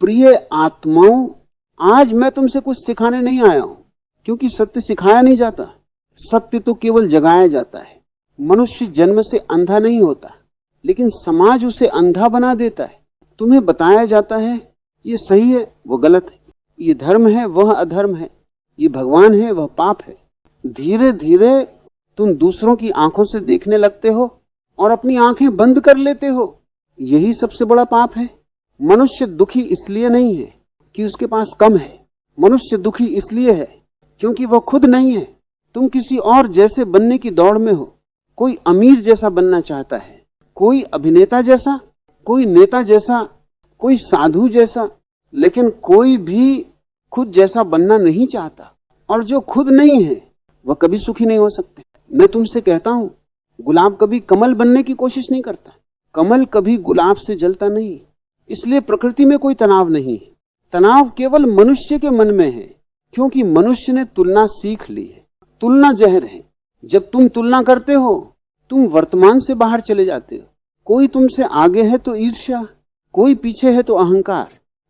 प्रिय आत्माओं, आज मैं तुमसे कुछ सिखाने नहीं आया हूं, क्योंकि सत्य सिखाया नहीं जाता, सत्य तो केवल जगाया जाता है। मनुष्य जन्म से अंधा नहीं होता, लेकिन समाज उसे अंधा बना देता है। तुम्हें बताया जाता है ये सही है, वो गलत है, ये धर्म है, वह अधर्म है, ये भगवान है, वह पाप है। धीरे धीरे तुम दूसरों की आंखों से देखने लगते हो और अपनी आंखें बंद कर लेते हो। यही सबसे बड़ा पाप है। मनुष्य दुखी इसलिए नहीं है कि उसके पास कम है, मनुष्य दुखी इसलिए है क्योंकि वह खुद नहीं है। तुम किसी और जैसे बनने की दौड़ में हो। कोई अमीर जैसा बनना चाहता है, कोई अभिनेता जैसा, कोई नेता जैसा, कोई साधु जैसा, लेकिन कोई भी खुद जैसा बनना नहीं चाहता। और जो खुद नहीं है वह कभी सुखी नहीं हो सकते। मैं तुमसे कहता हूं, गुलाब कभी कमल बनने की कोशिश नहीं करता, कमल कभी गुलाब से जलता नहीं। इसलिए प्रकृति में कोई तनाव नहीं है। तनाव केवल मनुष्य के मन में है, क्योंकि मनुष्य ने तुलना सीख ली है। तुलना जहर है। जब तुम तुलना करते हो, तुम वर्तमान से बाहर चले जाते हो। कोई तुमसे आगे है तो ईर्ष्या, कोई पीछे है तो अहंकार,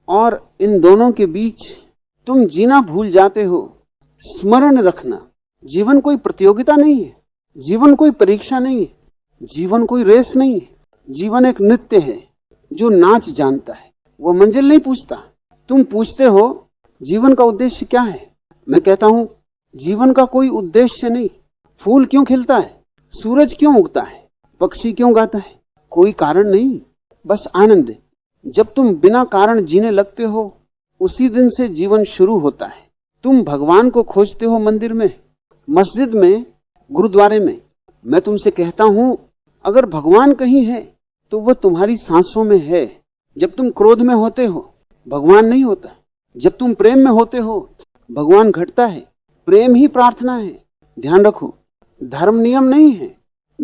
और इन दोनों के बीच तुम जीना भूल जाते हो। स्मरण रखना, जीवन कोई प्रतियोगिता नहीं है, जीवन कोई परीक्षा नहीं है, जीवन कोई रेस नहीं है। जीवन एक नृत्य है जो नाच जानता है, वो मंजिल नहीं पूछता। तुम पूछते हो जीवन का उद्देश्य क्या है? मैं कहता हूं जीवन का कोई उद्देश्य नहीं। फूल क्यों खिलता है, सूरज क्यों उगता है, पक्षी क्यों गाता है? कोई कारण नहीं, बस आनंद। जब तुम बिना कारण जीने लगते हो, उसी दिन से जीवन शुरू होता है। तुम भगवान को खोजते हो मंदिर में, मस्जिद में, गुरुद्वारे में। मैं तुमसे कहता हूं, अगर भगवान कहीं है तो वह तुम्हारी सांसों में है। जब तुम क्रोध में होते हो, भगवान नहीं होता। जब तुम प्रेम में होते हो, भगवान घटता है। प्रेम ही प्रार्थना है। ध्यान रखो, धर्म नियम नहीं है,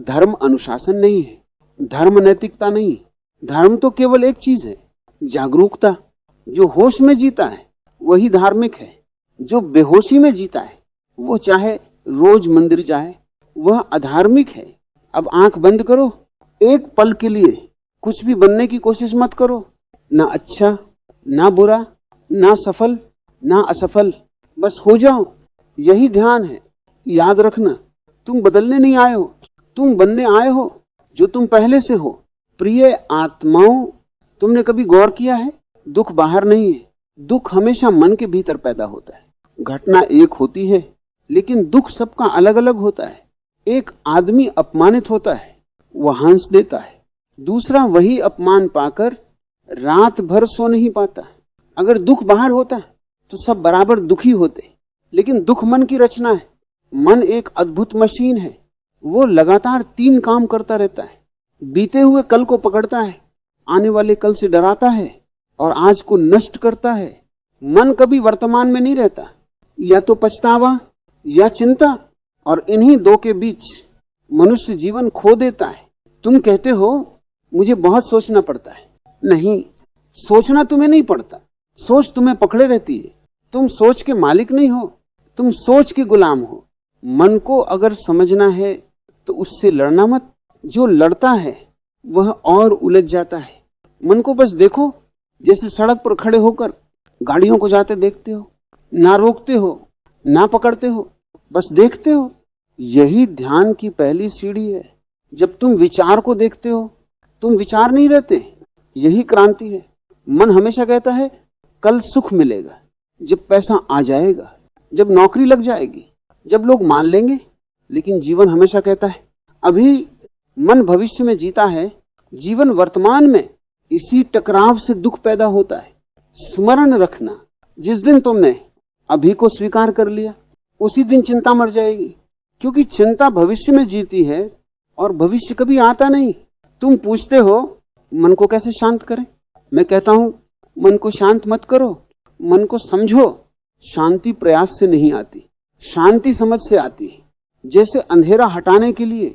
धर्म अनुशासन नहीं है, धर्म नैतिकता नहीं। धर्म तो केवल एक चीज है, जागरूकता। जो होश में जीता है वही धार्मिक है। जो बेहोशी में जीता है, वो चाहे रोज मंदिर जाए, वह अधार्मिक है। अब आंख बंद करो, एक पल के लिए कुछ भी बनने की कोशिश मत करो। ना अच्छा, ना बुरा, ना सफल, ना असफल, बस हो जाओ। यही ध्यान है। याद रखना, तुम बदलने नहीं आए हो, तुम बनने आए हो जो तुम पहले से हो। प्रिय आत्माओं, तुमने कभी गौर किया है, दुख बाहर नहीं है, दुख हमेशा मन के भीतर पैदा होता है। घटना एक होती है, लेकिन दुख सबका अलग अलग होता है। एक आदमी अपमानित होता है, वह हंस देता है। दूसरा वही अपमान पाकर रात भर सो नहीं पाता। अगर दुख बाहर होता तो सब बराबर दुखी होते, लेकिन दुख मन की रचना है। मन एक अद्भुत मशीन है, वो लगातार 3 काम करता रहता है। बीते हुए कल को पकड़ता है, आने वाले कल से डराता है और आज को नष्ट करता है। मन कभी वर्तमान में नहीं रहता, या तो पछतावा या चिंता, और इन्हीं दो के बीच मनुष्य जीवन खो देता है। तुम कहते हो मुझे बहुत सोचना पड़ता है। नहीं, सोचना तुम्हें नहीं पड़ता, सोच तुम्हें पकड़े रहती है। तुम सोच के मालिक नहीं हो, तुम सोच के गुलाम हो। मन को अगर समझना है तो उससे लड़ना मत। जो लड़ता है वह और उलझ जाता है। मन को बस देखो, जैसे सड़क पर खड़े होकर गाड़ियों को जाते देखते हो, ना रोकते हो ना पकड़ते हो, बस देखते हो। यही ध्यान की पहली सीढ़ी है। जब तुम विचार को देखते हो, तुम विचार नहीं रहते, यही क्रांति है। मन हमेशा कहता है कल सुख मिलेगा, जब पैसा आ जाएगा, जब नौकरी लग जाएगी, जब लोग मान लेंगे। लेकिन जीवन हमेशा कहता है अभी। मन भविष्य में जीता है, जीवन वर्तमान में। इसी टकराव से दुख पैदा होता है। स्मरण रखना, जिस दिन तुमने अभी को स्वीकार कर लिया, उसी दिन चिंता मर जाएगी, क्योंकि चिंता भविष्य में जीती है और भविष्य कभी आता नहीं। तुम पूछते हो मन को कैसे शांत करें? मैं कहता हूं मन को शांत मत करो, मन को समझो। शांति प्रयास से नहीं आती, शांति समझ से आती है। जैसे अंधेरा हटाने के लिए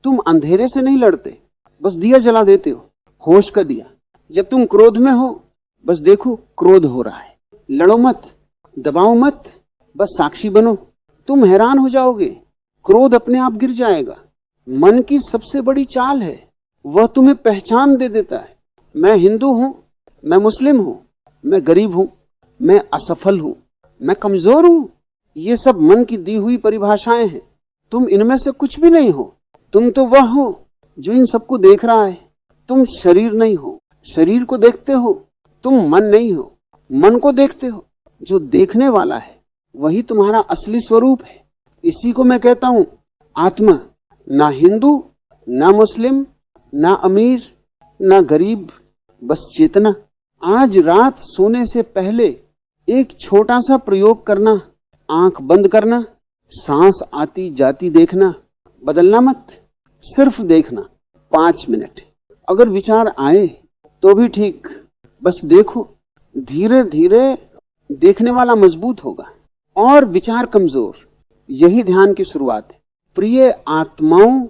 तुम अंधेरे से नहीं लड़ते, बस दिया जला देते हो, होश का दिया। जब तुम क्रोध में हो, बस देखो क्रोध हो रहा है, लड़ो मत, दबाओ मत, बस साक्षी बनो। तुम हैरान हो जाओगे, क्रोध अपने आप गिर जाएगा। मन की सबसे बड़ी चाल है, वह तुम्हें पहचान दे देता है। मैं हिंदू हूं, मैं मुस्लिम हूं, मैं गरीब हूं, मैं असफल हूं, मैं कमजोर हूं, ये सब मन की दी हुई परिभाषाएं हैं। तुम इनमें से कुछ भी नहीं हो। तुम तो वह हो जो इन सबको देख रहा है। तुम शरीर नहीं हो, शरीर को देखते हो। तुम मन नहीं हो, मन को देखते हो। जो देखने वाला है वही तुम्हारा असली स्वरूप है। इसी को मैं कहता हूं आत्मा। ना हिंदू, ना मुस्लिम, ना अमीर, ना गरीब, बस चेतना। आज रात सोने से पहले एक छोटा सा प्रयोग करना, आंख बंद करना, सांस आती जाती देखना, बदलना मत, सिर्फ देखना 5 मिनट। अगर विचार आए तो भी ठीक, बस देखो। धीरे धीरे देखने वाला मजबूत होगा और विचार कमजोर। यही ध्यान की शुरुआत है। प्रिय आत्माओं,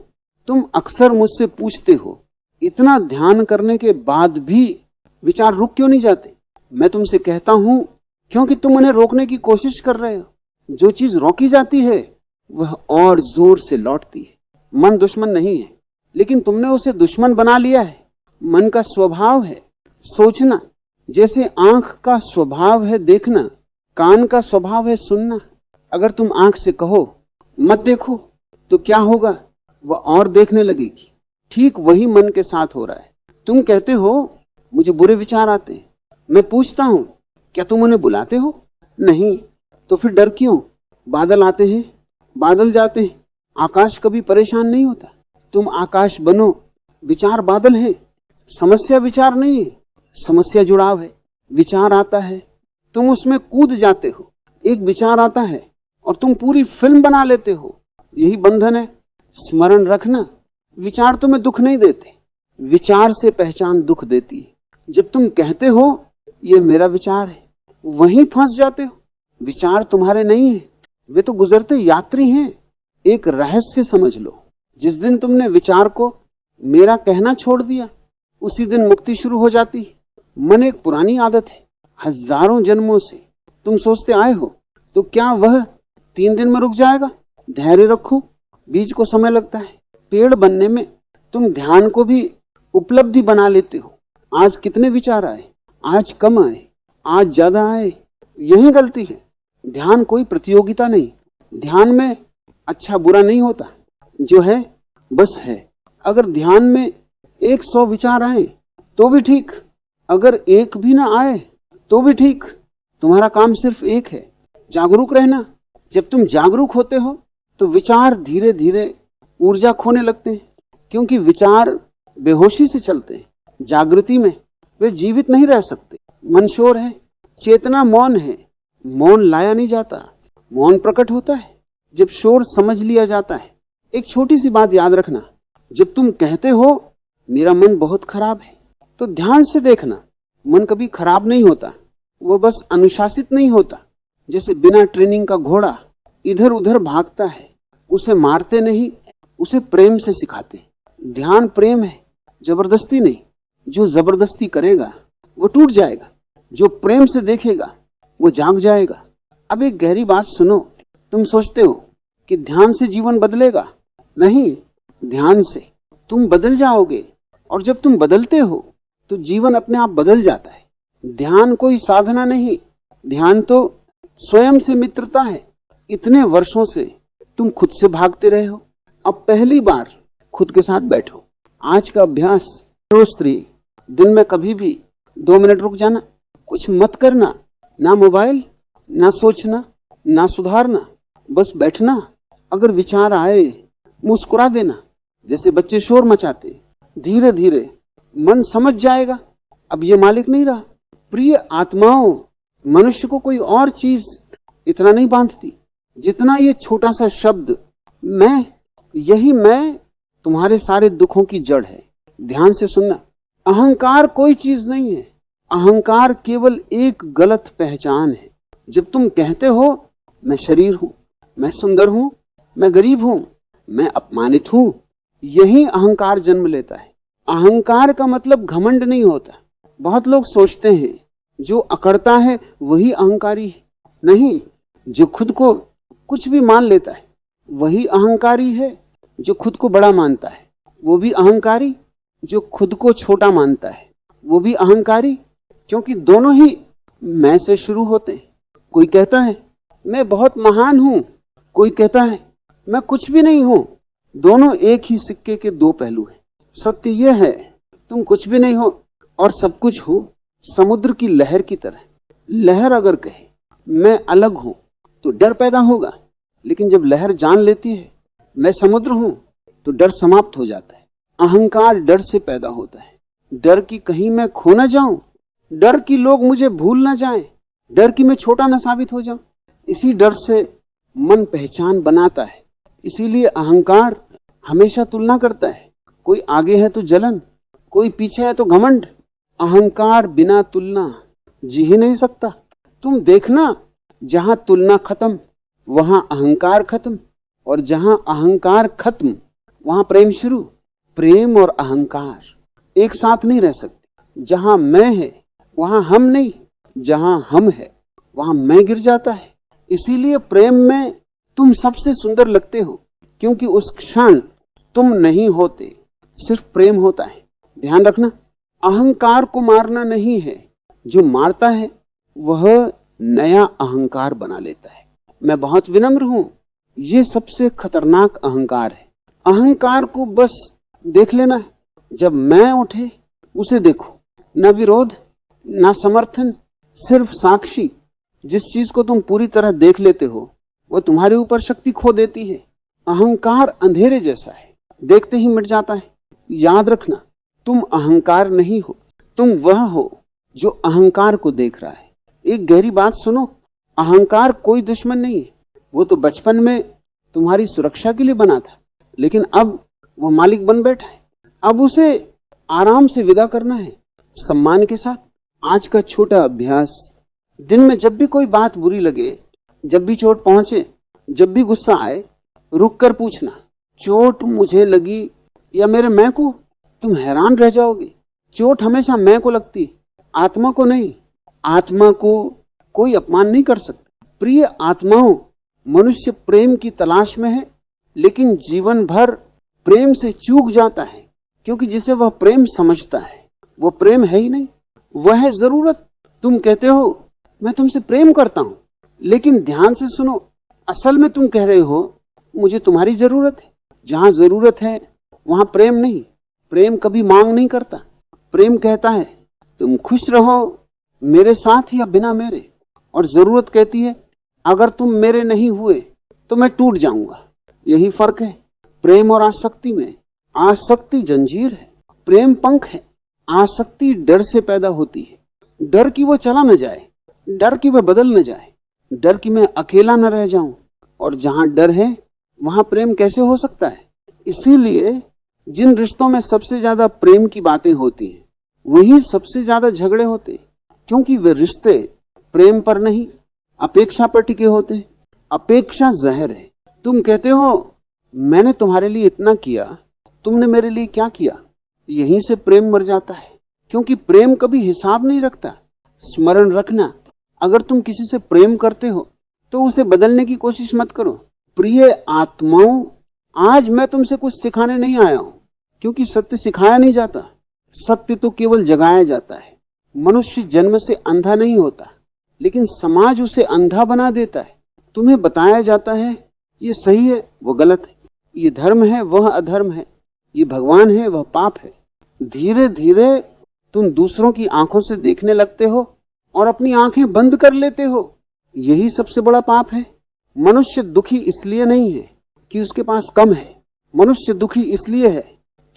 तुम अक्सर मुझसे पूछते हो इतना ध्यान करने के बाद भी विचार रुक क्यों नहीं जाते। मैं तुमसे कहता हूं क्योंकि तुम उन्हें रोकने की कोशिश कर रहे हो। जो चीज रोकी जाती है वह और जोर से लौटती है। मन दुश्मन नहीं है, लेकिन तुमने उसे दुश्मन बना लिया है। मन का स्वभाव है सोचना, जैसे आंख का स्वभाव है देखना, कान का स्वभाव है सुनना। अगर तुम आंख से कहो मत देखो तो क्या होगा, वह और देखने लगेगी। ठीक वही मन के साथ हो रहा है। तुम कहते हो मुझे बुरे विचार आते हैं। मैं पूछता हूं क्या तुम उन्हें बुलाते हो? नहीं। तो फिर डर क्यों? बादल आते हैं, बादल जाते हैं, आकाश कभी परेशान नहीं होता। तुम आकाश बनो, विचार बादल है। समस्या विचार नहीं है, समस्या जुड़ाव है। विचार आता है, तुम उसमें कूद जाते हो। एक विचार आता है और तुम पूरी फिल्म बना लेते हो। यही बंधन है। स्मरण रखना, विचार तुम्हें दुख नहीं देते, विचार से पहचान दुख देती है। जब तुम कहते हो ये मेरा विचार है, वहीं फंस जाते हो। विचार तुम्हारे नहीं है, वे तो गुजरते यात्री हैं। एक रहस्य समझ लो, जिस दिन तुमने विचार को मेरा कहना छोड़ दिया, उसी दिन मुक्ति शुरू हो जाती है। मन एक पुरानी आदत है, हजारों जन्मों से तुम सोचते आए हो। तो क्या वह 3 दिन में रुक जाएगा? धैर्य रखो, बीज को समय लगता है। पेड़ बनने में तुम ध्यान को भी उपलब्धि बना लेते हो। आज कितने विचार आए, आज कम आए, आज ज्यादा आए, यही गलती है। ध्यान कोई प्रतियोगिता नहीं। ध्यान में अच्छा बुरा नहीं होता, जो है बस है। अगर ध्यान में 100 विचार आए तो भी ठीक, अगर एक भी ना आए तो भी ठीक। तुम्हारा काम सिर्फ एक है, जागरूक रहना। जब तुम जागरूक होते हो तो विचार धीरे धीरे ऊर्जा खोने लगते हैं, क्योंकि विचार बेहोशी से चलते हैं। जागृति में वे जीवित नहीं रह सकते। मन शोर है, चेतना मौन है। मौन लाया नहीं जाता, मौन प्रकट होता है जब शोर समझ लिया जाता है। एक छोटी सी बात याद रखना, जब तुम कहते हो मेरा मन बहुत खराब है, तो ध्यान से देखना, मन कभी खराब नहीं होता, वो बस अनुशासित नहीं होता। जैसे बिना ट्रेनिंग का घोड़ा इधर उधर भागता है, उसे मारते नहीं, उसे प्रेम से सिखाते। ध्यान प्रेम है, जबरदस्ती नहीं। जो जबरदस्ती करेगा वो टूट जाएगा, जो प्रेम से देखेगा वो जाग जाएगा। अब एक गहरी बात सुनो, तुम सोचते हो कि ध्यान से जीवन बदलेगा। नहीं, ध्यान से तुम बदल जाओगे, और जब तुम बदलते हो तो जीवन अपने आप बदल जाता है। ध्यान कोई साधना नहीं, ध्यान तो स्वयं से मित्रता है। इतने वर्षों से तुम खुद से भागते रहे हो, अब पहली बार खुद के साथ बैठो। आज का अभ्यास, स्त्री दिन में कभी भी 2 मिनट रुक जाना, कुछ मत करना, ना मोबाइल, ना सोचना, ना सुधारना, बस बैठना। अगर विचार आए मुस्कुरा देना, जैसे बच्चे शोर मचाते। धीरे धीरे मन समझ जाएगा अब ये मालिक नहीं रहा। प्रिय आत्माओं, मनुष्य को कोई और चीज इतना नहीं बांधती जितना ये छोटा सा शब्द मैं। यही मैं तुम्हारे सारे दुखों की जड़ है। ध्यान से सुनना, अहंकार कोई चीज नहीं है। अहंकार केवल एक गलत पहचान है। जब तुम कहते हो मैं शरीर हूं, मैं सुंदर हूं, मैं गरीब हूं, मैं अपमानित हूं, यही अहंकार जन्म लेता है। अहंकार का मतलब घमंड नहीं होता। बहुत लोग सोचते हैं जो अकड़ता है वही अहंकारी है। नहीं, जो खुद को कुछ भी मान लेता है वही अहंकारी है। जो खुद को बड़ा मानता है वो भी अहंकारी, जो खुद को छोटा मानता है वो भी अहंकारी, क्योंकि दोनों ही मैं से शुरू होते हैं। कोई कहता है मैं बहुत महान हूं, कोई कहता है मैं कुछ भी नहीं हूं। दोनों एक ही सिक्के के दो पहलू हैं। सत्य यह है तुम कुछ भी नहीं हो और सब कुछ हो, समुद्र की लहर की तरह। लहर अगर कहे मैं अलग हूं तो डर पैदा होगा, लेकिन जब लहर जान लेती है मैं समुद्र हूं तो डर समाप्त हो जाता है। अहंकार डर से पैदा होता है। डर की कहीं मैं खो ना जाऊं, डर की लोग मुझे भूल ना जाएं, डर की मैं छोटा ना साबित हो जाऊं। इसी डर से मन पहचान बनाता है। इसीलिए अहंकार हमेशा तुलना करता है। कोई आगे है तो जलन, कोई पीछे है तो घमंड। अहंकार बिना तुलना जी ही नहीं सकता। तुम देखना, जहां तुलना खत्म वहां अहंकार खत्म, और जहां अहंकार खत्म वहां प्रेम शुरू। प्रेम और अहंकार एक साथ नहीं रह सकते। जहां मैं है वहां हम नहीं, जहां हम है वहां मैं गिर जाता है। इसीलिए प्रेम में तुम सबसे सुंदर लगते हो, क्योंकि उस क्षण तुम नहीं होते, सिर्फ प्रेम होता है। ध्यान रखना, अहंकार को मारना नहीं है, जो मारता है वह नया अहंकार बना लेता है। मैं बहुत विनम्र हूं, ये सबसे खतरनाक अहंकार है। अहंकार को बस देख लेना है, जब मैं उठे उसे देखो, न विरोध न समर्थन, सिर्फ साक्षी। जिस चीज को तुम पूरी तरह देख लेते हो वह तुम्हारे ऊपर शक्ति खो देती है। अहंकार अंधेरे जैसा है, देखते ही मिट जाता है। याद रखना, तुम अहंकार नहीं हो, तुम वह हो जो अहंकार को देख रहा है। एक गहरी बात सुनो, अहंकार कोई दुश्मन नहीं है। वो तो बचपन में तुम्हारी सुरक्षा के लिए बना था, लेकिन अब वो मालिक बन बैठा है। अब उसे आराम से विदा करना है, सम्मान के साथ। आज का छोटा अभ्यास, दिन में जब भी कोई बात बुरी लगे, जब भी चोट पहुंचे, जब भी गुस्सा आए, रुक कर पूछना, चोट मुझे लगी या मेरे मैं को? तुम हैरान रह जाओगे। चोट हमेशा मैं को लगती, आत्मा को नहीं। आत्मा को कोई अपमान नहीं कर सकता। प्रिय आत्माओं, मनुष्य प्रेम की तलाश में है, लेकिन जीवन भर प्रेम से चूक जाता है, क्योंकि जिसे वह प्रेम समझता है वो प्रेम है ही नहीं, वह है जरूरत। तुम कहते हो मैं तुमसे प्रेम करता हूं, लेकिन ध्यान से सुनो, असल में तुम कह रहे हो मुझे तुम्हारी जरूरत है। जहां जरूरत है वहां प्रेम नहीं। प्रेम कभी मांग नहीं करता। प्रेम कहता है तुम खुश रहो मेरे साथ या बिना मेरे, और जरूरत कहती है अगर तुम मेरे नहीं हुए तो मैं टूट जाऊंगा। यही फर्क है प्रेम और आसक्ति में। आसक्ति जंजीर है, प्रेम पंख है। आसक्ति डर से पैदा होती है, डर कि वो चला न जाए, डर कि वह बदल न जाए, डर कि मैं अकेला न रह जाऊं। और जहां डर है वहां प्रेम कैसे हो सकता है? इसीलिए जिन रिश्तों में सबसे ज्यादा प्रेम की बातें होती हैं वही सबसे ज्यादा झगड़े होते हैं, क्योंकि वे रिश्ते प्रेम पर नहीं अपेक्षा पर टिके होते हैं। अपेक्षा जहर है। तुम कहते हो मैंने तुम्हारे लिए इतना किया, तुमने मेरे लिए क्या किया? यहीं से प्रेम मर जाता है, क्योंकि प्रेम कभी हिसाब नहीं रखता। स्मरण रखना, अगर तुम किसी से प्रेम करते हो तो उसे बदलने की कोशिश मत करो। प्रिय आत्माओं, आज मैं तुमसे कुछ सिखाने नहीं आया हूं, क्योंकि सत्य सिखाया नहीं जाता, सत्य तो केवल जगाया जाता है। मनुष्य जन्म से अंधा नहीं होता, लेकिन समाज उसे अंधा बना देता है। तुम्हें बताया जाता है ये सही है वो गलत है, ये धर्म है वह अधर्म है, ये भगवान है वह पाप है। धीरे धीरे तुम दूसरों की आंखों से देखने लगते हो और अपनी आंखें बंद कर लेते हो। यही सबसे बड़ा पाप है। मनुष्य दुखी इसलिए नहीं है कि उसके पास कम है, मनुष्य दुखी इसलिए है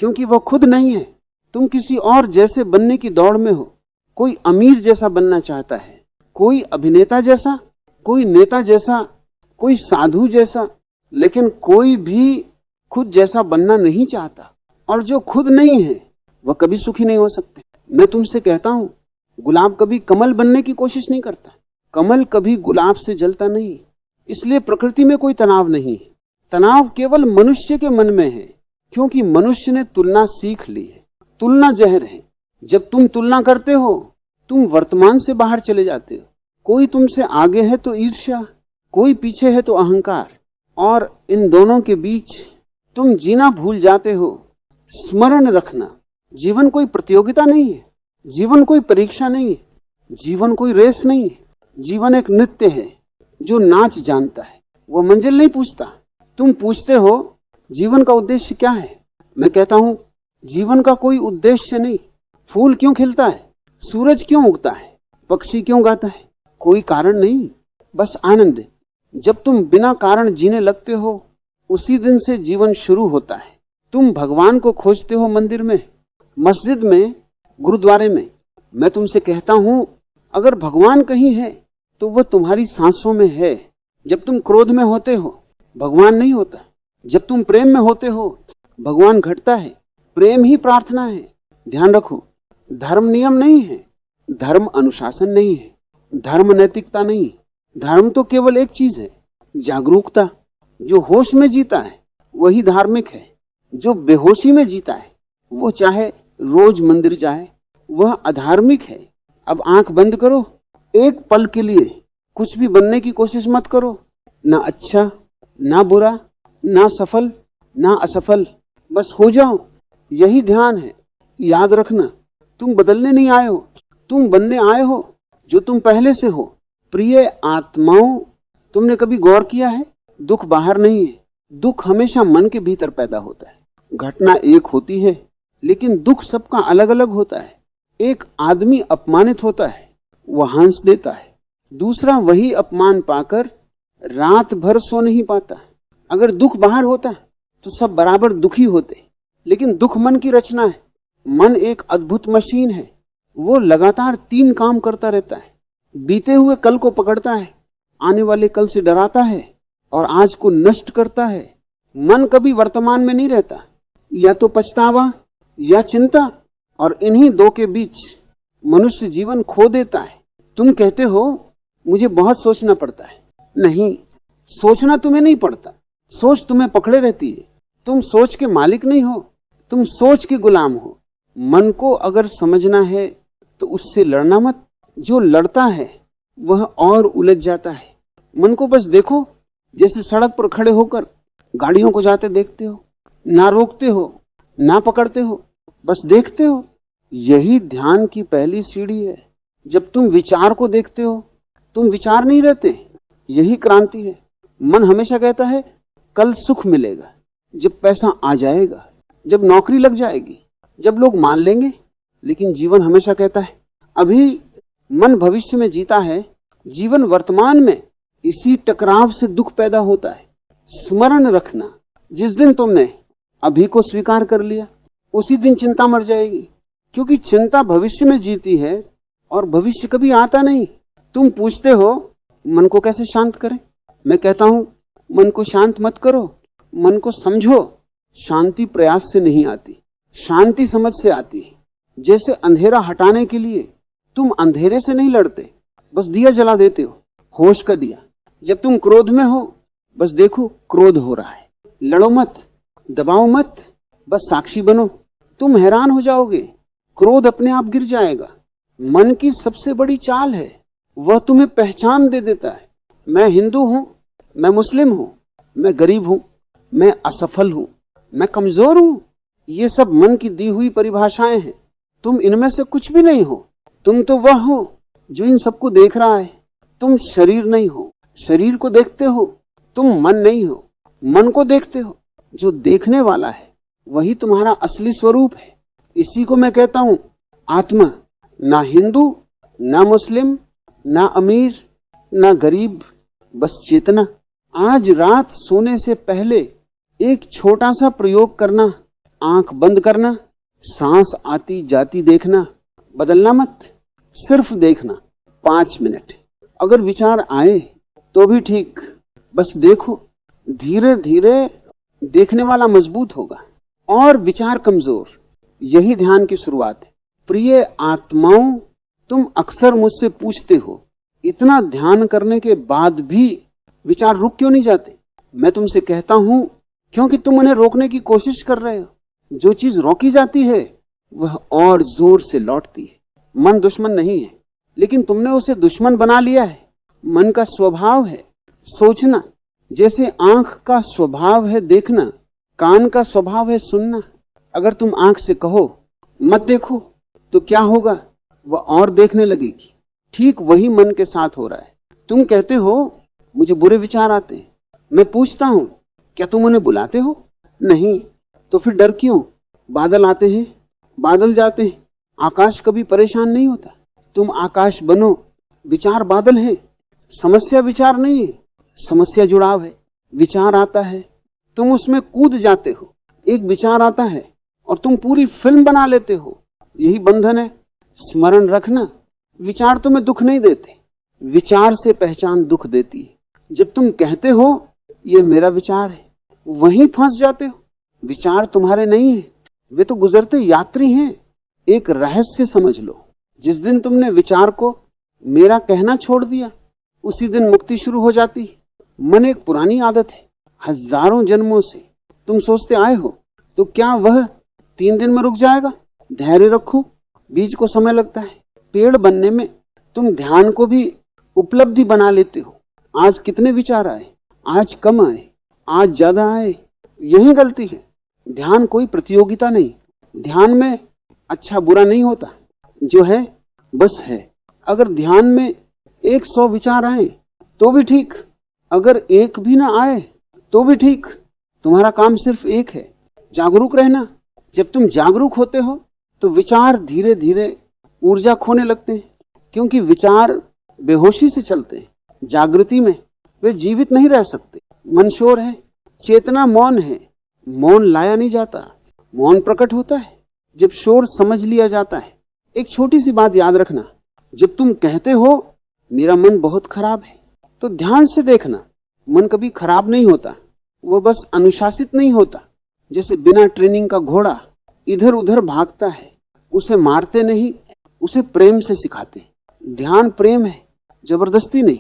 क्योंकि वह खुद नहीं है। तुम किसी और जैसे बनने की दौड़ में हो। कोई अमीर जैसा बनना चाहता है, कोई अभिनेता जैसा, कोई नेता जैसा, कोई साधु जैसा, लेकिन कोई भी खुद जैसा बनना नहीं चाहता। और जो खुद नहीं है वह कभी सुखी नहीं हो सकते। मैं तुमसे कहता हूं, गुलाब कभी कमल बनने की कोशिश नहीं करता, कमल कभी गुलाब से जलता नहीं। इसलिए प्रकृति में कोई तनाव नहीं है। तनाव केवल मनुष्य के मन में है, क्योंकि मनुष्य ने तुलना सीख ली है। तुलना जहर है। जब तुम तुलना करते हो तुम वर्तमान से बाहर चले जाते हो। कोई तुमसे आगे है तो ईर्ष्या, कोई पीछे है तो अहंकार, और इन दोनों के बीच तुम जीना भूल जाते हो। स्मरण रखना, जीवन कोई प्रतियोगिता नहीं है, जीवन कोई परीक्षा नहीं है। जीवन कोई रेस नहीं है, जीवन एक नृत्य है जो नाच जानता है, वो मंजिल नहीं पूछता। तुम पूछते हो जीवन का उद्देश्य क्या है, मैं कहता हूं जीवन का कोई उद्देश्य नहीं। फूल क्यों खिलता है, सूरज क्यों उगता है, पक्षी क्यों गाता है, कोई कारण नहीं, बस आनंद। जब तुम बिना कारण जीने लगते हो उसी दिन से जीवन शुरू होता है। तुम भगवान को खोजते हो मंदिर में, मस्जिद में, गुरुद्वारे में। मैं तुमसे कहता हूं अगर भगवान कहीं है तो वह तुम्हारी सांसों में है। जब तुम क्रोध में होते हो भगवान नहीं होता, जब तुम प्रेम में होते हो भगवान घटता है। प्रेम ही प्रार्थना है। ध्यान रखो, धर्म नियम नहीं है, धर्म अनुशासन नहीं है, धर्म नैतिकता नहीं। धर्म तो केवल एक चीज है, जागरूकता। जो होश में जीता है वही धार्मिक है, जो बेहोशी में जीता है वो चाहे रोज मंदिर जाए वह अधार्मिक है। अब आंख बंद करो, एक पल के लिए कुछ भी बनने की कोशिश मत करो, ना अच्छा ना बुरा, ना सफल ना असफल, बस हो जाओ। यही ध्यान है। याद रखना, तुम बदलने नहीं आए हो, तुम बनने आए हो जो तुम पहले से हो। प्रिय आत्माओं, तुमने कभी गौर किया है दुख बाहर नहीं है, दुख हमेशा मन के भीतर पैदा होता है। घटना एक होती है लेकिन दुख सबका अलग अलग होता है। एक आदमी अपमानित होता है, वह हंस देता है, दूसरा वही अपमान पाकर रात भर सो नहीं पाता। अगर दुख बाहर होता तो सब बराबर दुखी होते, लेकिन दुख मन की रचना है। मन एक अद्भुत मशीन है, वो लगातार 3 काम करता रहता है। बीते हुए कल को पकड़ता है, आने वाले कल से डराता है और आज को नष्ट करता है। मन कभी वर्तमान में नहीं रहता, या तो पछतावा या चिंता, और इन्हीं दो के बीच मनुष्य जीवन खो देता है। तुम कहते हो मुझे बहुत सोचना पड़ता है। नहीं, सोचना तुम्हें नहीं पड़ता, सोच तुम्हें पकड़े रहती है। तुम सोच के मालिक नहीं हो, तुम सोच के गुलाम हो। मन को अगर समझना है तो उससे लड़ना मत, जो लड़ता है वह और उलझ जाता है। मन को बस देखो, जैसे सड़क पर खड़े होकर गाड़ियों को जाते देखते हो, ना रोकते हो ना पकड़ते हो, बस देखते हो। यही ध्यान की पहली सीढ़ी है। जब तुम विचार को देखते हो तुम विचार नहीं रहते, यही क्रांति है। मन हमेशा कहता है कल सुख मिलेगा, जब पैसा आ जाएगा, जब नौकरी लग जाएगी, जब लोग मान लेंगे। लेकिन जीवन हमेशा कहता है अभी। मन भविष्य में जीता है, जीवन वर्तमान में। इसी टकराव से दुख पैदा होता है। स्मरण रखना, जिस दिन तुमने अभी को स्वीकार कर लिया उसी दिन चिंता मर जाएगी, क्योंकि चिंता भविष्य में जीती है और भविष्य कभी आता नहीं। तुम पूछते हो मन को कैसे शांत करें, मैं कहता हूं मन को शांत मत करो, मन को समझो। शांति प्रयास से नहीं आती, शांति समझ से आती है। जैसे अंधेरा हटाने के लिए तुम अंधेरे से नहीं लड़ते, बस दिया जला देते हो, होश का दिया। जब तुम क्रोध में हो बस देखो क्रोध हो रहा है, लड़ो मत, दबाओ मत, बस साक्षी बनो। तुम हैरान हो जाओगे, क्रोध अपने आप गिर जाएगा। मन की सबसे बड़ी चाल है, वह तुम्हें पहचान दे देता है। मैं हिंदू हूं, मैं मुस्लिम हूं, मैं गरीब हूं, मैं असफल हूं, मैं कमजोर हूं। ये सब मन की दी हुई परिभाषाएं हैं। तुम इनमें से कुछ भी नहीं हो, तुम तो वह हो जो इन सबको देख रहा है। तुम शरीर नहीं हो, शरीर को देखते हो। तुम मन नहीं हो, मन को देखते हो। जो देखने वाला है वही तुम्हारा असली स्वरूप है। इसी को मैं कहता हूं आत्मा। ना हिंदू, ना मुस्लिम, ना अमीर, ना गरीब, बस चेतना। आज रात सोने से पहले एक छोटा सा प्रयोग करना, आंख बंद करना, सांस आती जाती देखना, बदलना मत, सिर्फ देखना 5 मिनट। अगर विचार आए तो भी ठीक, बस देखो। धीरे धीरे देखने वाला मजबूत होगा और विचार कमजोर। यही ध्यान की शुरुआत है। प्रिय आत्माओं, तुम अक्सर मुझसे पूछते हो इतना ध्यान करने के बाद भी विचार रुक क्यों नहीं जाते। मैं तुमसे कहता हूं क्योंकि तुम उन्हें रोकने की कोशिश कर रहे हो। जो चीज रोकी जाती है वह और जोर से लौटती है। मन दुश्मन नहीं है, लेकिन तुमने उसे दुश्मन बना लिया है। मन का स्वभाव है सोचना, जैसे आंख का स्वभाव है देखना, कान का स्वभाव है सुनना। अगर तुम आंख से कहो मत देखो तो क्या होगा, वह और देखने लगेगी। ठीक वही मन के साथ हो रहा है। तुम कहते हो मुझे बुरे विचार आते हैं, मैं पूछता हूं क्या तुम उन्हें बुलाते हो? नहीं, तो फिर डर क्यों? बादल आते हैं, बादल जाते हैं, आकाश कभी परेशान नहीं होता। तुम आकाश बनो, विचार बादल है। समस्या विचार नहीं है, समस्या जुड़ाव है। विचार आता है, तुम उसमें कूद जाते हो। एक विचार आता है और तुम पूरी फिल्म बना लेते हो, यही बंधन है। स्मरण रखना, विचार तुम्हें दुख नहीं देते, विचार से पहचान दुख देती है। जब तुम कहते हो ये मेरा विचार है, वहीं फंस जाते हो। विचार तुम्हारे नहीं है, वे तो गुजरते यात्री हैं। एक रहस्य समझ लो, जिस दिन तुमने विचार को मेरा कहना छोड़ दिया, उसी दिन मुक्ति शुरू हो जाती है। मन एक पुरानी आदत है, हजारों जन्मों से तुम सोचते आए हो, तो क्या वह 3 दिन में रुक जाएगा? धैर्य रखो, बीज को समय लगता है। पेड़ बनने में तुम ध्यान को भी उपलब्धि बना लेते हो। आज कितने विचार आए, आज कम आए, आज ज्यादा आए, यही गलती है। ध्यान कोई प्रतियोगिता नहीं। ध्यान में अच्छा बुरा नहीं होता, जो है बस है। अगर ध्यान में 100 विचार आए तो भी ठीक, अगर एक भी ना आए तो भी ठीक। तुम्हारा काम सिर्फ एक है, जागरूक रहना। जब तुम जागरूक होते हो तो विचार धीरे धीरे ऊर्जा खोने लगते हैं, क्योंकि विचार बेहोशी से चलते हैं। जागृति में वे जीवित नहीं रह सकते। मन शोर है, चेतना मौन है। मौन लाया नहीं जाता, मौन प्रकट होता है जब शोर समझ लिया जाता है। एक छोटी सी बात याद रखना, जब तुम कहते हो मेरा मन बहुत खराब है, तो ध्यान से देखना, मन कभी खराब नहीं होता, वो बस अनुशासित नहीं होता। जैसे बिना ट्रेनिंग का घोड़ा इधर उधर भागता है, उसे मारते नहीं, उसे प्रेम से सिखाते। ध्यान प्रेम है, जबरदस्ती नहीं।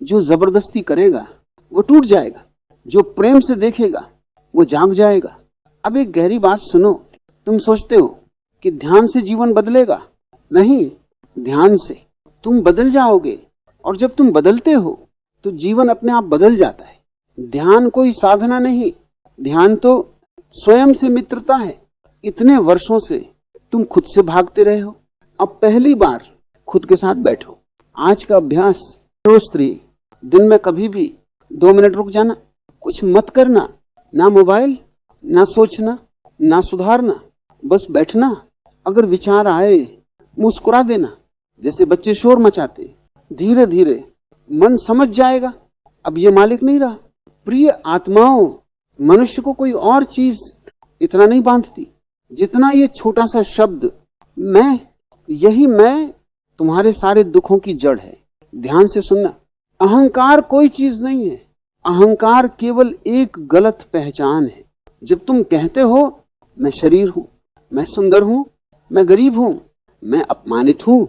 जो जबरदस्ती करेगा वो टूट जाएगा, जो प्रेम से देखेगा वो जाग जाएगा। अब एक गहरी बात सुनो, तुम सोचते हो कि ध्यान से जीवन बदलेगा, नहीं, ध्यान से तुम बदल जाओगे, और जब तुम बदलते हो तो जीवन अपने आप बदल जाता है। ध्यान कोई साधना नहीं, ध्यान तो स्वयं से मित्रता है। इतने वर्षों से तुम खुद से भागते रहे हो, अब पहली बार खुद के साथ बैठो। आज का अभ्यास, रोज दिन में कभी भी 2 मिनट रुक जाना, कुछ मत करना, ना मोबाइल, ना सोचना, ना सुधारना, बस बैठना। अगर विचार आए मुस्कुरा देना, जैसे बच्चे शोर मचाते। धीरे धीरे मन समझ जाएगा अब ये मालिक नहीं रहा। प्रिय आत्माओं, मनुष्य को कोई और चीज इतना नहीं बांधती जितना ये छोटा सा शब्द मैं। यही मैं तुम्हारे सारे दुखों की जड़ है। ध्यान से सुनना, अहंकार कोई चीज नहीं है। अहंकार केवल एक गलत पहचान है। जब तुम कहते हो मैं शरीर हूं, मैं सुंदर हूं, मैं गरीब हूं, मैं अपमानित हूं,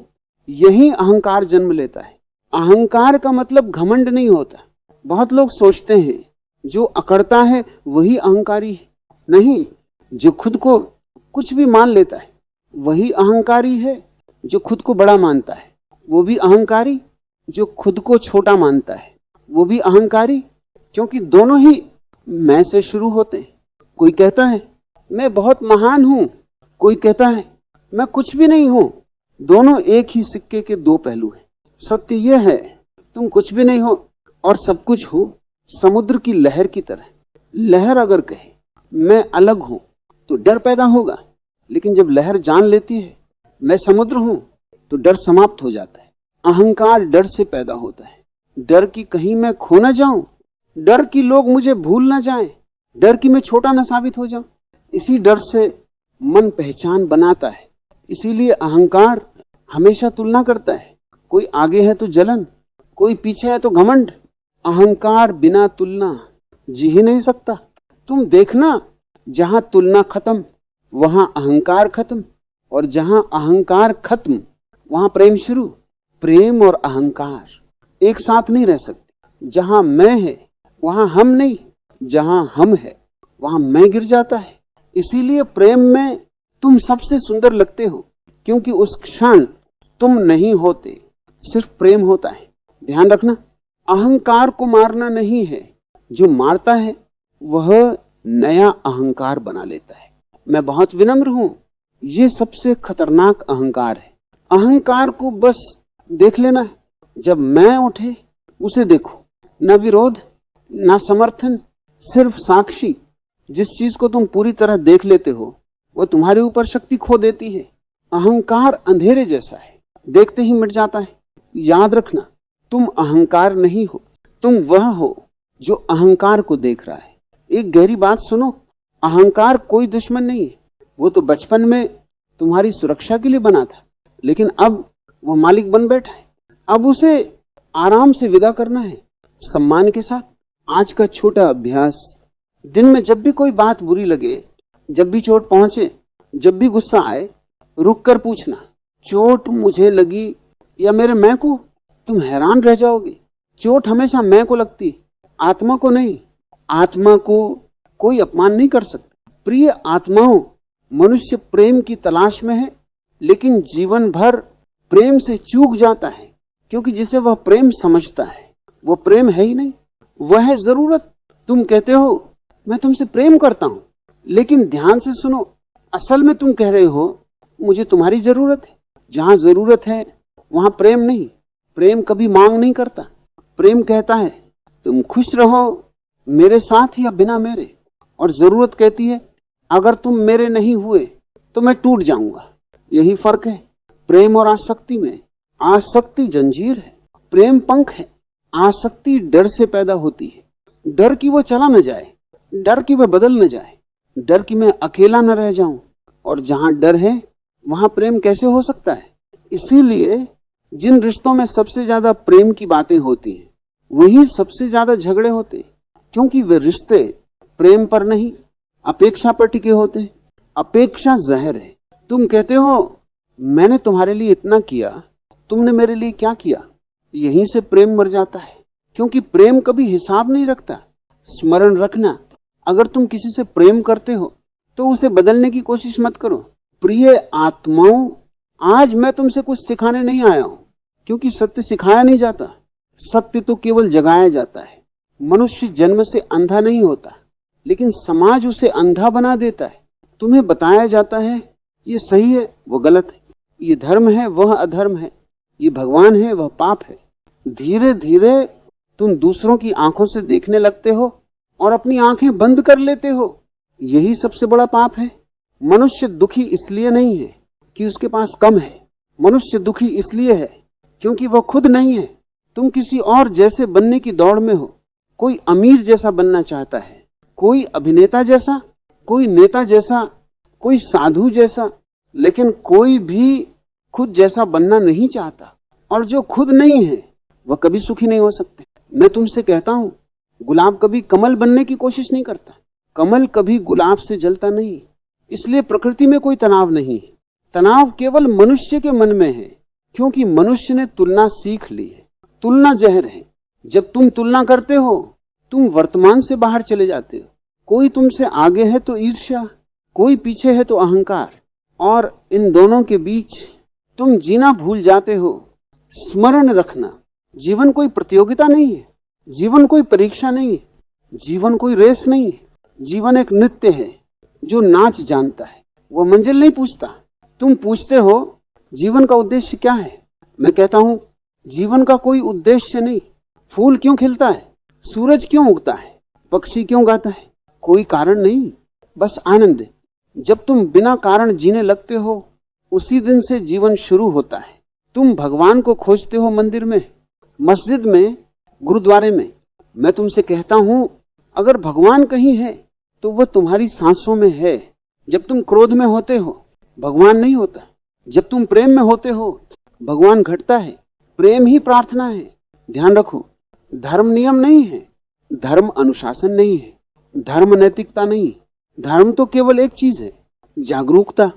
यही अहंकार जन्म लेता है। अहंकार का मतलब घमंड नहीं होता। बहुत लोग सोचते हैं जो अकड़ता है वही अहंकारी है। नहीं, जो खुद को कुछ भी मान लेता है वही अहंकारी है। जो खुद को बड़ा मानता है वो भी अहंकारी, जो खुद को छोटा मानता है वो भी अहंकारी, क्योंकि दोनों ही मैं से शुरू होते हैं। कोई कहता है मैं बहुत महान हूं, कोई कहता है मैं कुछ भी नहीं हूं। दोनों एक ही सिक्के के 2 पहलू हैं। सत्य यह है तुम कुछ भी नहीं हो और सब कुछ हो, समुद्र की लहर की तरह। लहर अगर कहे मैं अलग हूं तो डर पैदा होगा, लेकिन जब लहर जान लेती है मैं समुद्र हूं तो डर समाप्त हो जाता है। अहंकार डर से पैदा होता है। डर की कहीं मैं खो ना जाऊं, डर की लोग मुझे भूल ना जाएं, डर की मैं छोटा ना साबित हो जाऊं। इसी डर से मन पहचान बनाता है। इसीलिए अहंकार हमेशा तुलना करता है। कोई आगे है तो जलन, कोई पीछे है तो घमंड। अहंकार बिना तुलना जी ही नहीं सकता। तुम देखना, जहां तुलना खत्म वहां अहंकार खत्म, और जहां अहंकार खत्म वहां प्रेम शुरू। प्रेम और अहंकार एक साथ नहीं रह सकते। जहां मैं है वहां हम नहीं, जहां हम है वहां मैं गिर जाता है। इसीलिए प्रेम में तुम सबसे सुंदर लगते हो, क्योंकि उस क्षण तुम नहीं होते, सिर्फ प्रेम होता है। ध्यान रखना, अहंकार को मारना नहीं है, जो मारता है वह नया अहंकार बना लेता है। मैं बहुत विनम्र हूं, ये सबसे खतरनाक अहंकार है। अहंकार को बस देख लेना। जब मैं उठे उसे देखो, न विरोध न समर्थन, सिर्फ साक्षी। जिस चीज को तुम पूरी तरह देख लेते हो वो तुम्हारे ऊपर शक्ति खो देती है। अहंकार अंधेरे जैसा है, देखते ही मिट जाता है। याद रखना, तुम अहंकार नहीं हो, तुम वह हो जो अहंकार को देख रहा है। एक गहरी बात सुनो, अहंकार कोई दुश्मन नहीं है। वो तो बचपन में तुम्हारी सुरक्षा के लिए बना था, लेकिन अब वो मालिक बन बैठा है। अब उसे आराम से विदा करना है, सम्मान के साथ। आज का छोटा अभ्यास, दिन में जब भी कोई बात बुरी लगे, जब भी चोट पहुंचे, जब भी गुस्सा आए, रुक कर पूछना, चोट मुझे लगी या मेरे मैं को? तुम हैरान रह जाओगे। चोट हमेशा मैं को लगती, आत्मा को नहीं। आत्मा को कोई अपमान नहीं कर सकता। प्रिय आत्माओं, मनुष्य प्रेम की तलाश में है, लेकिन जीवन भर प्रेम से चूक जाता है, क्योंकि जिसे वह प्रेम समझता है वो प्रेम है ही नहीं, वह है जरूरत। तुम कहते हो मैं तुमसे प्रेम करता हूं, लेकिन ध्यान से सुनो, असल में तुम कह रहे हो मुझे तुम्हारी जरूरत है। जहां जरूरत है वहां प्रेम नहीं। प्रेम कभी मांग नहीं करता। प्रेम कहता है तुम खुश रहो मेरे साथ या बिना मेरे, और जरूरत कहती है अगर तुम मेरे नहीं हुए तो मैं टूट जाऊंगा। यही फर्क है प्रेम और आसक्ति में। आसक्ति जंजीर है, प्रेम पंख है। आसक्ति डर से पैदा होती है, डर कि वो चला न जाए, डर कि वह बदल न जाए, डर कि मैं अकेला न रह जाऊं। और जहां डर है वहां प्रेम कैसे हो सकता है? इसीलिए जिन रिश्तों में सबसे ज्यादा प्रेम की बातें होती हैं वही सबसे ज्यादा झगड़े होते हैं, क्योंकि वे रिश्ते प्रेम पर नहीं अपेक्षा पर टिके होते हैं। अपेक्षा जहर है। तुम कहते हो मैंने तुम्हारे लिए इतना किया, तुमने मेरे लिए क्या किया? यहीं से प्रेम मर जाता है, क्योंकि प्रेम कभी हिसाब नहीं रखता। स्मरण रखना, अगर तुम किसी से प्रेम करते हो तो उसे बदलने की कोशिश मत करो। प्रिय आत्माओं, आज मैं तुमसे कुछ सिखाने नहीं आया हूं, क्योंकि सत्य सिखाया नहीं जाता, सत्य तो केवल जगाया जाता है। मनुष्य जन्म से अंधा नहीं होता, लेकिन समाज उसे अंधा बना देता है। तुम्हें बताया जाता है ये सही है, वो गलत है, ये धर्म है, वह अधर्म है, ये भगवान है, वह पाप है। धीरे धीरे तुम दूसरों की आंखों से देखने लगते हो और अपनी आंखें बंद कर लेते हो। यही सबसे बड़ा पाप है। मनुष्य दुखी इसलिए नहीं है कि उसके पास कम है, मनुष्य दुखी इसलिए है क्योंकि वह खुद नहीं है। तुम किसी और जैसे बनने की दौड़ में हो। कोई अमीर जैसा बनना चाहता है, कोई अभिनेता जैसा, कोई नेता जैसा, कोई साधु जैसा, लेकिन कोई भी खुद जैसा बनना नहीं चाहता। और जो खुद नहीं है वह कभी सुखी नहीं हो सकते। मैं तुमसे कहता हूं, गुलाब कभी कमल बनने की कोशिश नहीं करता, कमल कभी गुलाब से जलता नहीं। इसलिए प्रकृति में कोई तनाव नहीं है। तनाव केवल मनुष्य के मन में है, क्योंकि मनुष्य ने तुलना सीख ली है। तुलना जहर है। जब तुम तुलना करते हो तुम वर्तमान से बाहर चले जाते हो। कोई तुमसे आगे है तो ईर्ष्या, कोई पीछे है तो अहंकार, और इन दोनों के बीच तुम जीना भूल जाते हो। स्मरण रखना, जीवन कोई प्रतियोगिता नहीं है, जीवन कोई परीक्षा नहीं है, जीवन कोई रेस नहीं है। जीवन एक नृत्य है जो नाच जानता है, वो मंजिल नहीं पूछता। तुम पूछते हो जीवन का उद्देश्य क्या है? मैं कहता हूं जीवन का कोई उद्देश्य नहीं। फूल क्यों खिलता है, सूरज क्यों उगता है, पक्षी क्यों गाता है? कोई कारण नहीं, बस आनंद। जब तुम बिना कारण जीने लगते हो उसी दिन से जीवन शुरू होता है। तुम भगवान को खोजते हो मंदिर में, मस्जिद में, गुरुद्वारे में। मैं तुमसे कहता हूं अगर भगवान कहीं है तो वह तुम्हारी सांसों में है। जब तुम क्रोध में होते हो भगवान नहीं होता, जब तुम प्रेम में होते हो भगवान घटता है। प्रेम ही प्रार्थना है। ध्यान रखो, धर्म नियम नहीं है, धर्म अनुशासन नहीं है, धर्म नैतिकता नहीं। धर्म तो केवल एक चीज है, जागरूकता।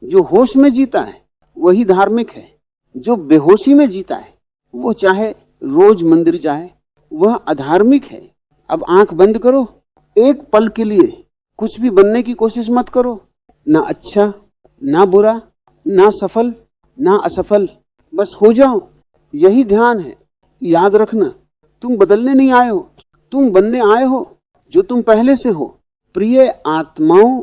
जो होश में जीता है वही धार्मिक है, जो बेहोशी में जीता है वो चाहे रोज मंदिर जाए वह अधार्मिक है। अब आंख बंद करो, एक पल के लिए कुछ भी बनने की कोशिश मत करो, ना अच्छा ना बुरा, ना सफल ना असफल, बस हो जाओ। यही ध्यान है। याद रखना, तुम बदलने नहीं आए हो, तुम बनने आए हो जो तुम पहले से हो। प्रिय आत्माओं,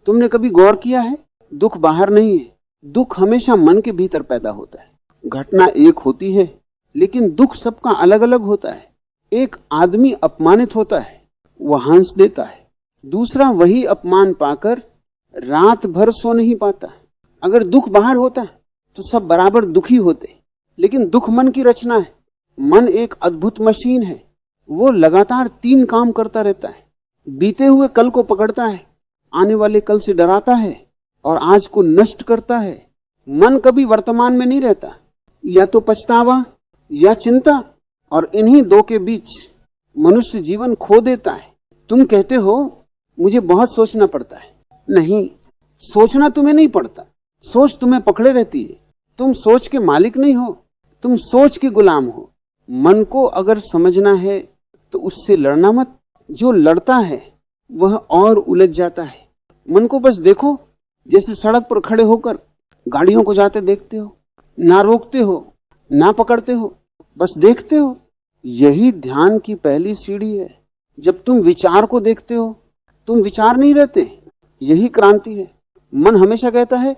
तुमने कभी गौर किया है दुख बाहर नहीं है, दुख हमेशा मन के भीतर पैदा होता है। घटना एक होती है, लेकिन दुख सबका अलग अलग होता है। एक आदमी अपमानित होता है, वह हंस देता है, दूसरा वही अपमान पाकर रात भर सो नहीं पाता। अगर दुख बाहर होता तो सब बराबर दुखी होते, लेकिन दुख मन की रचना है। मन एक अद्भुत मशीन है, वो लगातार 3 काम करता रहता है। बीते हुए कल को पकड़ता है, आने वाले कल से डराता है और आज को नष्ट करता है। मन कभी वर्तमान में नहीं रहता, या तो पछतावा या चिंता, और इन्हीं दो के बीच मनुष्य जीवन खो देता है। तुम कहते हो मुझे बहुत सोचना पड़ता है। नहीं, सोचना तुम्हें नहीं पड़ता, सोच तुम्हें पकड़े रहती है। तुम सोच के मालिक नहीं हो, तुम सोच के गुलाम हो। मन को अगर समझना है तो उससे लड़ना मत। जो लड़ता है वह और उलझ जाता है। मन को बस देखो, जैसे सड़क पर खड़े होकर गाड़ियों को जाते देखते हो, ना रोकते हो ना पकड़ते हो, बस देखते हो। यही ध्यान की पहली सीढ़ी है। जब तुम विचार को देखते हो, तुम विचार नहीं रहते, यही क्रांति है। मन हमेशा कहता है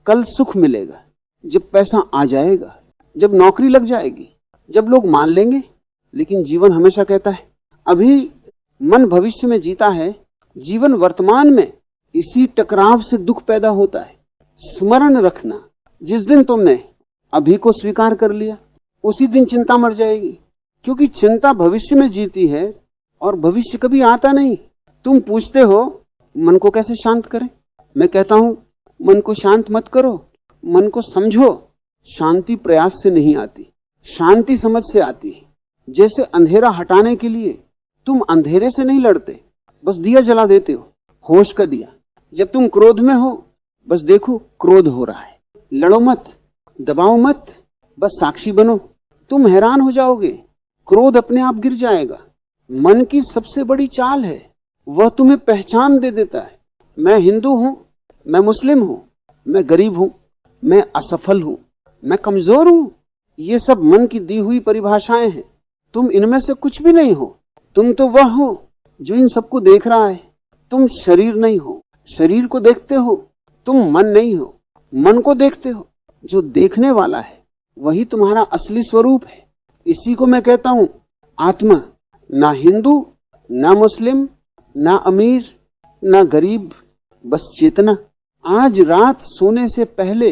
कल सुख मिलेगा, जब पैसा आ जाएगा, जब नौकरी लग जाएगी, जब लोग मान लेंगे। लेकिन जीवन हमेशा कहता है अभी। मन भविष्य में जीता है, जीवन वर्तमान में। इसी टकराव से दुख पैदा होता है। स्मरण रखना, जिस दिन तुमने अभी को स्वीकार कर लिया, उसी दिन चिंता मर जाएगी। क्योंकि चिंता भविष्य में जीती है और भविष्य कभी आता नहीं। तुम पूछते हो मन को कैसे शांत करें। मैं कहता हूं मन को शांत मत करो, मन को समझो। शांति प्रयास से नहीं आती, शांति समझ से आती है। जैसे अंधेरा हटाने के लिए तुम अंधेरे से नहीं लड़ते, बस दिया जला देते हो, होश का दिया। जब तुम क्रोध में हो, बस देखो क्रोध हो रहा है, लड़ो मत, दबाओ मत, बस साक्षी बनो। तुम हैरान हो जाओगे, क्रोध अपने आप गिर जाएगा। मन की सबसे बड़ी चाल है, वह तुम्हें पहचान दे देता है। मैं हिंदू हूं, मैं मुस्लिम हूं, मैं गरीब हूं, मैं असफल हूं, मैं कमजोर हूं। ये सब मन की दी हुई परिभाषाएं हैं। तुम इनमें से कुछ भी नहीं हो। तुम तो वह हो जो इन सबको देख रहा है। तुम शरीर नहीं हो, शरीर को देखते हो। तुम मन नहीं हो, मन को देखते हो। जो देखने वाला है वही तुम्हारा असली स्वरूप है। इसी को मैं कहता हूं आत्मा। ना हिंदू, ना मुस्लिम, ना अमीर, ना गरीब, बस चेतना। आज रात सोने से पहले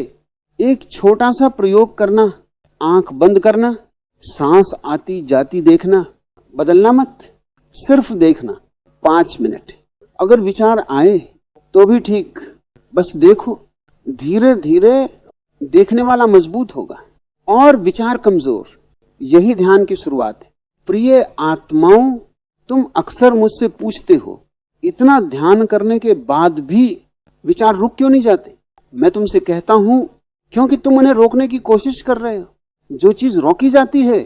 एक छोटा सा प्रयोग करना। आंख बंद करना, सांस आती जाती देखना, बदलना मत, सिर्फ देखना 5 मिनट। अगर विचार आए तो भी ठीक, बस देखो। धीरे धीरे देखने वाला मजबूत होगा और विचार कमजोर। यही ध्यान की शुरुआत है। प्रिय आत्माओं, तुम अक्सर मुझसे पूछते हो इतना ध्यान करने के बाद भी विचार रुक क्यों नहीं जाते। मैं तुमसे कहता हूं क्योंकि तुम उन्हें रोकने की कोशिश कर रहे हो। जो चीज रोकी जाती है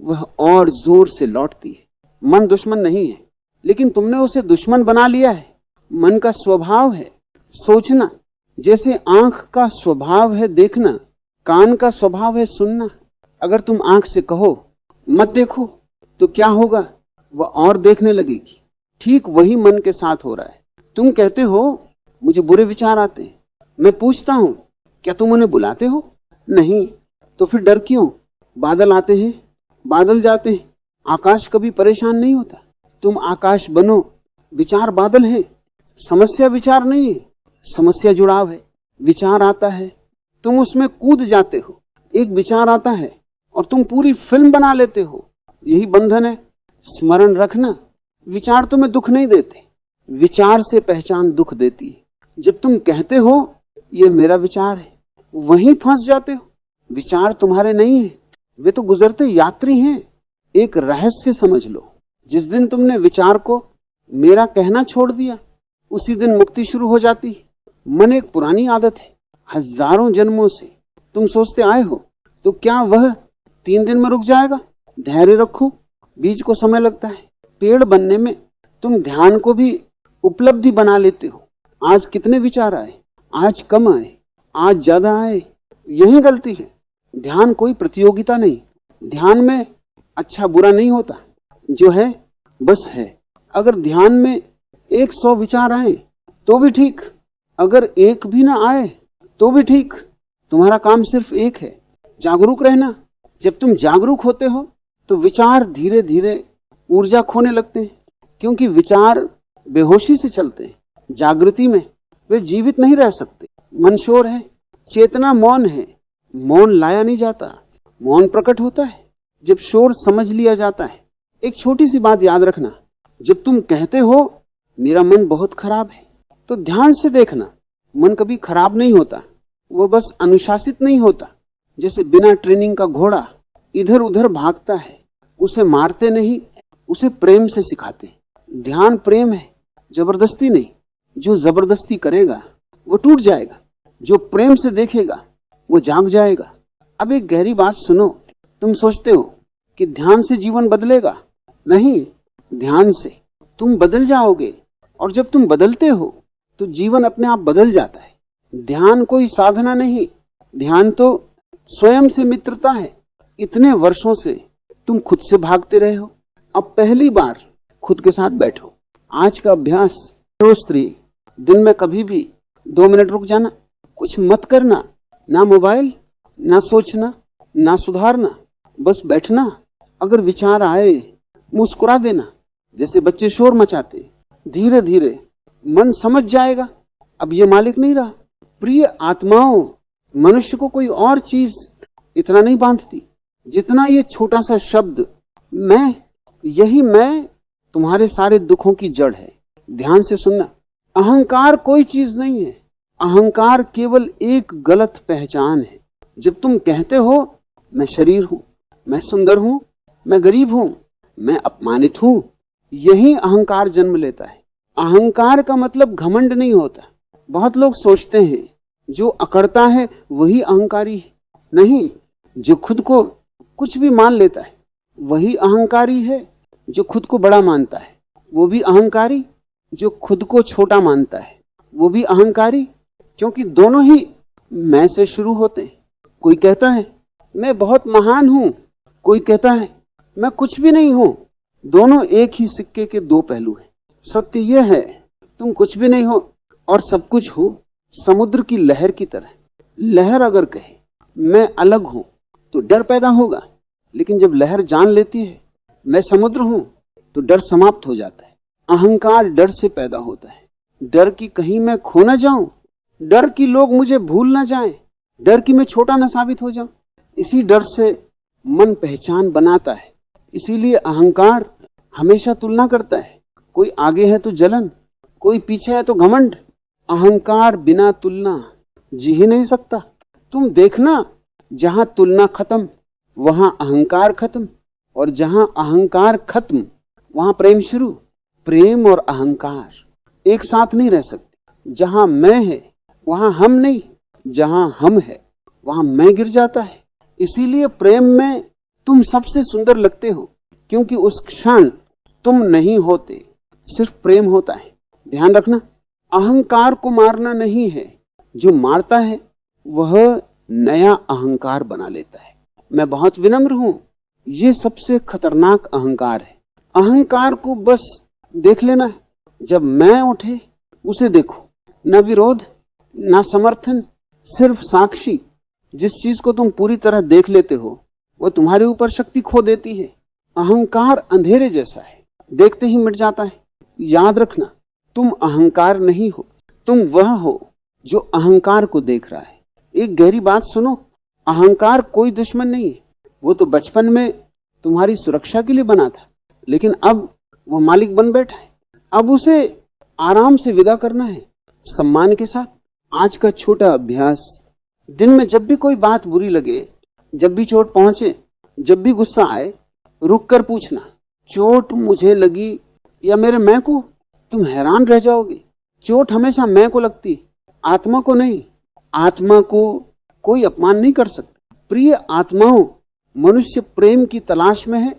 वह और जोर से लौटती है। मन दुश्मन नहीं है, लेकिन तुमने उसे दुश्मन बना लिया है। मन का स्वभाव है सोचना, जैसे आंख का स्वभाव है देखना, कान का स्वभाव है सुनना। अगर तुम आंख से कहो मत देखो तो क्या होगा, वह और देखने लगेगी। ठीक वही मन के साथ हो रहा है। तुम कहते हो मुझे बुरे विचार आते हैं। मैं पूछता हूं क्या तुम उन्हें बुलाते हो? नहीं, तो फिर डर क्यों? बादल आते हैं, बादल जाते हैं, आकाश कभी परेशान नहीं होता। तुम आकाश बनो, विचार बादल है। समस्या विचार नहीं है, समस्या जुड़ाव है। विचार आता है, तुम उसमें कूद जाते हो। एक विचार आता है और तुम पूरी फिल्म बना लेते हो। यही बंधन है। स्मरण रखना, विचार तुम्हें दुख नहीं देते, विचार से पहचान दुख देती है। जब तुम कहते हो ये मेरा विचार है, वहीं फंस जाते हो। विचार तुम्हारे नहीं है, वे तो गुजरते यात्री हैं। एक रहस्य समझ लो, जिस दिन तुमने विचार को मेरा कहना छोड़ दिया, उसी दिन मुक्ति शुरू हो जाती है। मन एक पुरानी आदत है, हजारों जन्मों से तुम सोचते आए हो, तो क्या वह 3 दिन में रुक जाएगा? धैर्य रखो, बीज को समय लगता है। पेड़ बनने में तुम ध्यान को भी उपलब्धि बना लेते हो। आज कितने विचार आए, आज कम आए, आज ज्यादा आए, यही गलती है। ध्यान कोई प्रतियोगिता नहीं। ध्यान में अच्छा बुरा नहीं होता, जो है बस है। अगर ध्यान में 100 विचार आए तो भी ठीक, अगर एक भी ना आए तो भी ठीक। तुम्हारा काम सिर्फ एक है, जागरूक रहना। जब तुम जागरूक होते हो तो विचार धीरे धीरे ऊर्जा खोने लगते हैं, क्योंकि विचार बेहोशी से चलते हैं। जागृति में वे जीवित नहीं रह सकते। मन शोर है, चेतना मौन है। मौन लाया नहीं जाता, मौन प्रकट होता है जब शोर समझ लिया जाता है। एक छोटी सी बात याद रखना, जब तुम कहते हो मेरा मन बहुत खराब है, तो ध्यान से देखना, मन कभी खराब नहीं होता, वो बस अनुशासित नहीं होता। जैसे बिना ट्रेनिंग का घोड़ा इधर उधर भागता है, उसे मारते नहीं, उसे प्रेम से सिखाते हैं। ध्यान प्रेम है, जबरदस्ती नहीं। जो जबरदस्ती करेगा वो टूट जाएगा, जो प्रेम से देखेगा वो जाग जाएगा। अब एक गहरी बात सुनो, तुम सोचते हो कि ध्यान से जीवन बदलेगा, नहीं, ध्यान से तुम बदल जाओगे, और जब तुम बदलते हो तो जीवन अपने आप बदल जाता है। ध्यान कोई साधना नहीं, ध्यान तो स्वयं से मित्रता है। इतने वर्षों से तुम खुद से भागते रहे हो, अब पहली बार खुद के साथ बैठो। आज का अभ्यास, स्त्री दिन में कभी भी 2 मिनट रुक जाना, कुछ मत करना, ना मोबाइल, ना सोचना, ना सुधारना, बस बैठना। अगर विचार आए मुस्कुरा देना, जैसे बच्चे शोर मचाते। धीरे धीरे मन समझ जाएगा अब ये मालिक नहीं रहा। प्रिय आत्माओं, मनुष्य को कोई और चीज इतना नहीं बांधती जितना ये छोटा सा शब्द मैं। यही मैं तुम्हारे सारे दुखों की जड़ है। ध्यान से सुनना, अहंकार कोई चीज नहीं है। अहंकार केवल एक गलत पहचान है। जब तुम कहते हो मैं शरीर हूं, मैं सुंदर हूं, मैं गरीब हूं, मैं अपमानित हूं, यही अहंकार जन्म लेता है। अहंकार का मतलब घमंड नहीं होता। बहुत लोग सोचते हैं जो अकड़ता है वही अहंकारी है। नहीं, जो खुद को कुछ भी मान लेता है वही अहंकारी है। जो खुद को बड़ा मानता है वो भी अहंकारी, जो खुद को छोटा मानता है वो भी अहंकारी, क्योंकि दोनों ही मैं से शुरू होते हैं। कोई कहता है मैं बहुत महान हूं, कोई कहता है मैं कुछ भी नहीं हूं। दोनों एक ही सिक्के के 2 पहलू हैं। सत्य यह है तुम कुछ भी नहीं हो और सब कुछ हो, समुद्र की लहर की तरह। लहर अगर कहे मैं अलग हूं तो डर पैदा होगा, लेकिन जब लहर जान लेती है मैं समुद्र हूं तो डर समाप्त हो जाता है। अहंकार डर से पैदा होता है। डर की कहीं मैं खो ना जाऊं, डर की लोग मुझे भूल ना जाएं, डर की मैं छोटा ना साबित हो जाऊं। इसी डर से मन पहचान बनाता है। इसीलिए अहंकार हमेशा तुलना करता है। कोई आगे है तो जलन, कोई पीछे है तो घमंड। अहंकार बिना तुलना जी ही नहीं सकता। तुम देखना, जहां तुलना खत्म वहां अहंकार खत्म, और जहां अहंकार खत्म वहां प्रेम शुरू। प्रेम और अहंकार एक साथ नहीं रह सकते। जहां मैं है वहां हम नहीं, जहां हम है वहां मैं गिर जाता है। इसीलिए प्रेम में तुम सबसे सुंदर लगते हो, क्योंकि उस क्षण तुम नहीं होते, सिर्फ प्रेम होता है। ध्यान रखना, अहंकार को मारना नहीं है, जो मारता है वह नया अहंकार बना लेता है। मैं बहुत विनम्र हूं, ये सबसे खतरनाक अहंकार है। अहंकार को बस देख लेना है। जब मैं उठे उसे देखो, न विरोध न समर्थन, सिर्फ साक्षी। जिस चीज को तुम पूरी तरह देख लेते हो वह तुम्हारे ऊपर शक्ति खो देती है। अहंकार अंधेरे जैसा है, देखते ही मिट जाता है। याद रखना, तुम अहंकार नहीं हो, तुम वह हो जो अहंकार को देख रहा है। एक गहरी बात सुनो, अहंकार कोई दुश्मन नहीं है। वो तो बचपन में तुम्हारी सुरक्षा के लिए बना था, लेकिन अब वो मालिक बन बैठा है। अब उसे आराम से विदा करना है, सम्मान के साथ। आज का छोटा अभ्यास, दिन में जब भी कोई बात बुरी लगे, जब भी चोट पहुंचे, जब भी गुस्सा आए, रुक कर पूछना, चोट मुझे लगी या मेरे मैं को? तुम हैरान रह जाओगे। चोट हमेशा मैं को लगती, आत्मा को नहीं। आत्मा को कोई अपमान नहीं कर सकता। प्रिय आत्माओं, मनुष्य प्रेम की तलाश में है,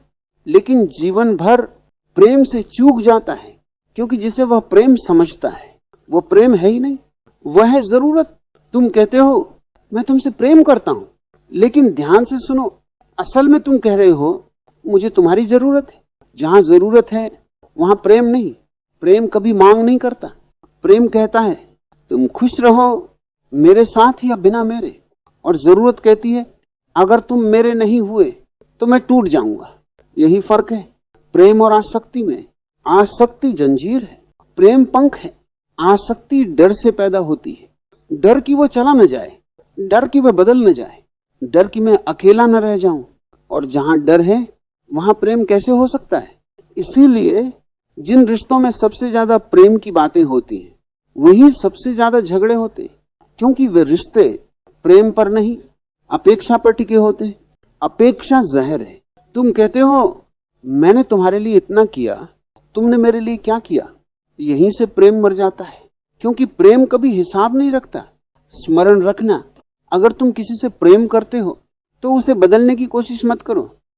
लेकिन जीवन भर प्रेम से चूक जाता है, क्योंकि जिसे वह प्रेम समझता है वो प्रेम है ही नहीं, वह है जरूरत। तुम कहते हो मैं तुमसे प्रेम करता हूं, लेकिन ध्यान से सुनो, असल में तुम कह रहे हो मुझे तुम्हारी जरूरत है। जहां जरूरत है वहां प्रेम नहीं। प्रेम कभी मांग नहीं करता। प्रेम कहता है तुम खुश रहो मेरे साथ या बिना मेरे, और जरूरत कहती है अगर तुम मेरे नहीं हुए तो मैं टूट जाऊंगा। यही फर्क है प्रेम और आसक्ति में। आसक्ति जंजीर है, प्रेम पंख है। आसक्ति डर से पैदा होती है, डर कि वो चला न जाए, डर कि वह बदल न जाए, डर कि मैं अकेला न रह जाऊं। और जहां डर है वहां प्रेम कैसे हो सकता है? इसीलिए जिन रिश्तों में सबसे ज्यादा प्रेम की बातें होती हैं वही सबसे ज्यादा झगड़े होते हैं, क्योंकि वे रिश्ते प्रेम पर नहीं अपेक्षा पर टिके होते हैं। अपेक्षा जहर है। तुम कहते हो मैंने तुम्हारे लिए इतना किया, तुमने मेरे लिए क्या किया? यहीं से प्रेम मर जाता है, क्योंकि प्रेम कभी हिसाब नहीं रखता। स्मरण रखना, अगर तुम किसी से प्रेम करते हो तो उसे बदलने की कोशिश मत करो।